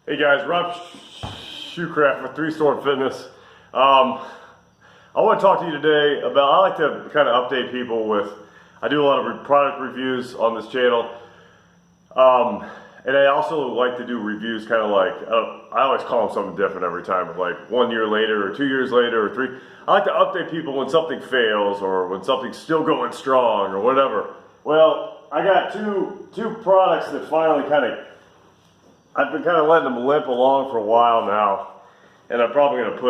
Hey guys, Rob Shoecraft with 3 Storm Fitness. I want to talk to you today about, I like to kind of update people with, I do a lot of product reviews on this channel. And I also like to do reviews kind of like, I always call them something different every time, but like 1 year later or 2 years later or 3. I like to update people when something fails or when something's still going strong or whatever. Well, I got two products that finally I've been kind of letting them limp along for a while now, and I'm probably going to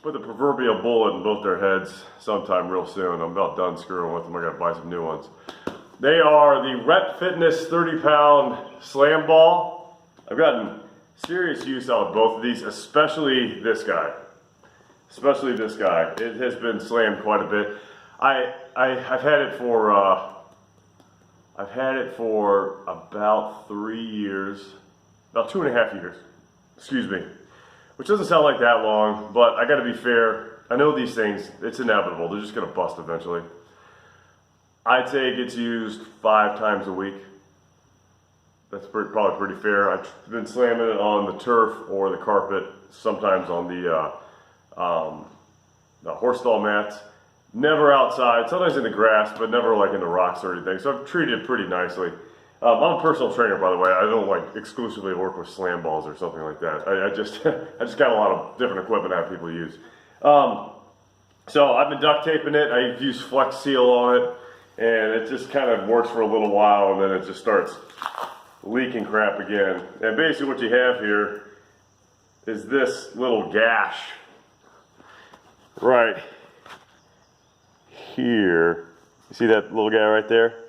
put the proverbial bullet in both their heads sometime real soon. I'm about done screwing with them. I got to buy some new ones. They are the Rep Fitness 30-pound slam ball. I've gotten serious use out of both of these, especially this guy. It has been slammed quite a bit. I've had it for about 3 years, about 2.5 years, excuse me, which doesn't sound like that long, but I gotta be fair. I know these things, it's inevitable. They're just gonna bust eventually. I'd say it gets used 5 times a week. That's probably pretty fair. I've been slamming it on the turf or the carpet, sometimes on the horse stall mats. Never outside, sometimes in the grass, but never like in the rocks or anything. So I've treated it pretty nicely. I'm a personal trainer, by the way. I don't like exclusively work with slam balls or something like that. I just got a lot of different equipment I have people use. So I've been duct taping it. I've used Flex Seal on it, and it just kind of works for a little while, and then it just starts leaking crap again. And basically what you have here is this little gash right here. You see that little guy right there?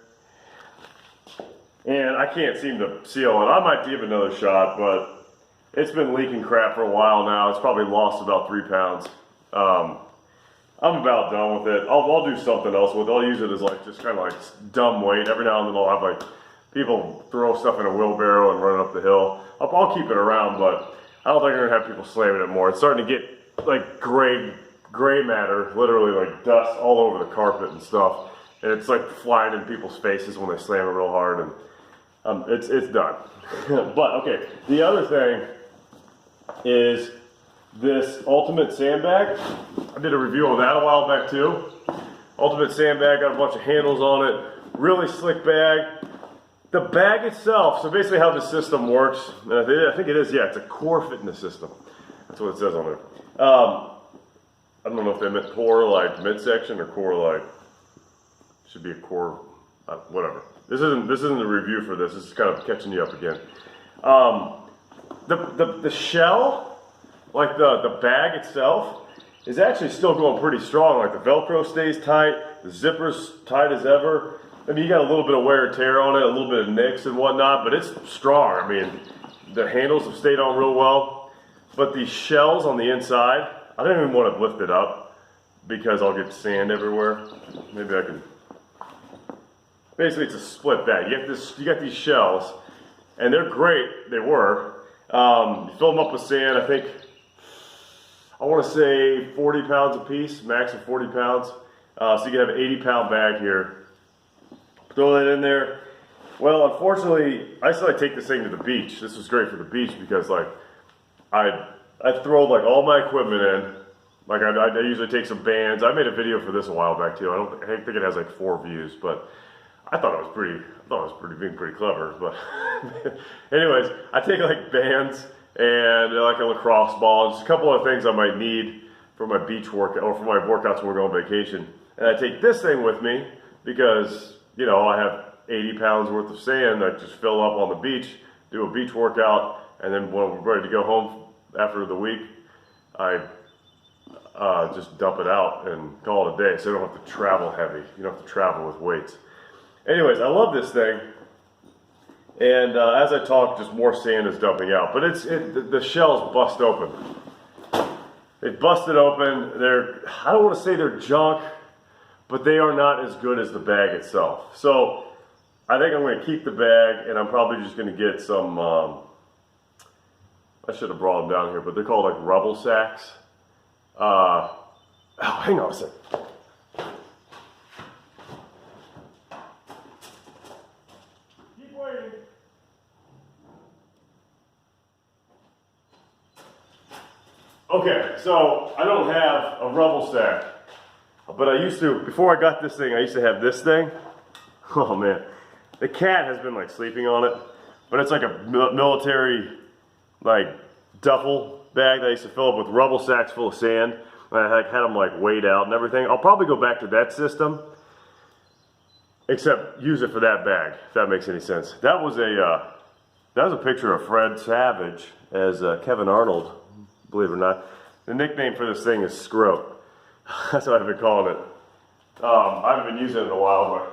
And I can't seem to seal it. I might give it another shot, but it's been leaking crap for a while now. It's probably lost about 3 pounds. I'm about done with it. I'll do something else with it. I'll use it as like just kind of like dumb weight. Every now and then I'll have like people throw stuff in a wheelbarrow and run it up the hill. I'll keep it around, but I don't think I'm gonna have people slamming it more. It's starting to get like gray matter, literally like dust all over the carpet and stuff, and it's like flying in people's faces when they slam it real hard, and it's done. But okay, the other thing is this Ultimate Sandbag. I did a review on that a while back too. Ultimate Sandbag, got a bunch of handles on it, really slick bag. The bag itself, so basically how the system works, and I think it is, yeah, it's a core fitness system. That's what it says on it. I don't know if they meant core like midsection or core like, should be a core, whatever. This isn't a review for this. This is kind of catching you up again. The shell, like the bag itself, is actually still going pretty strong. Like the Velcro stays tight, the zipper's tight as ever. I mean, you got a little bit of wear and tear on it, a little bit of nicks and whatnot, but it's strong. I mean, the handles have stayed on real well, but these shells on the inside, I don't even want to lift it up because I'll get sand everywhere. Maybe I can. Basically, it's a split bag. You got these shells, and they're great. They were. You fill them up with sand. I think I want to say 40 pounds a piece, max of 40 pounds. So you can have an 80-pound bag here. Throw that in there. Well, unfortunately, I still take this thing to the beach. This was great for the beach because like I throw like all my equipment in. Like I usually take some bands. I made a video for this a while back too. I think it has like 4 views, but I thought it was being pretty clever. But anyways, I take like bands and like a lacrosse ball, just a couple of things I might need for my beach workout or for my workouts when we're going on vacation. And I take this thing with me because, you know, I have 80 pounds worth of sand. I just fill up on the beach, do a beach workout, and then when we're ready to go home after the week, I just dump it out and call it a day, so you don't have to travel heavy. You don't have to travel with weights. Anyways, I love this thing, and as I talk, just more sand is dumping out. But the shells bust open. They busted open. I don't want to say they're junk, but they are not as good as the bag itself. So I think I'm going to keep the bag, and I'm probably just going to get some. I should have brought them down here, but they're called like rubble sacks. Hang on a second. Keep waiting. Okay, so I don't have a rubble sack, but I used to, before I got this thing, I used to have this thing. Oh man, the cat has been like sleeping on it, but it's like a military like duffel bag that I used to fill up with rubble sacks full of sand. I had them like weighed out and everything. I'll probably go back to that system, except use it for that bag, if that makes any sense. That was a picture of Fred Savage as Kevin Arnold, believe it or not. The nickname for this thing is Scroat. That's what I've been calling it. I haven't been using it in a while,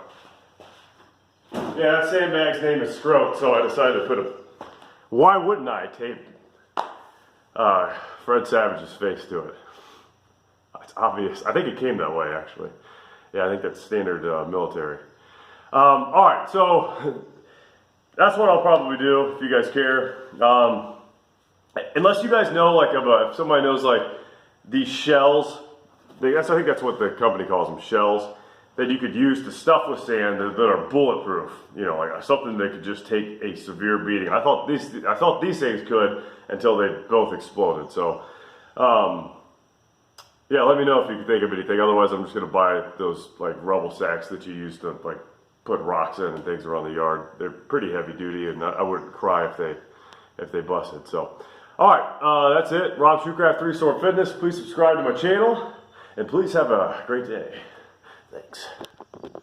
but yeah, that sandbag's name is Scroat, so I decided to put a, why wouldn't I tape Fred Savage's face to it? It's obvious. I think it came that way, actually. Yeah, I think that's standard military. All right, so that's what I'll probably do if you guys care. Unless you guys know, like, if somebody knows, like, these shells, I think that's what the company calls them, shells, that you could use to stuff with sand that are bulletproof. You know, like something that could just take a severe beating. I thought these things could until they both exploded. So, yeah, let me know if you can think of anything. Otherwise, I'm just gonna buy those like rubble sacks that you use to like put rocks in and things around the yard. They're pretty heavy duty, and I wouldn't cry if they busted. So, all right, that's it. Rob Shoecraft 3 Sword Fitness. Please subscribe to my channel, and please have a great day. Thanks.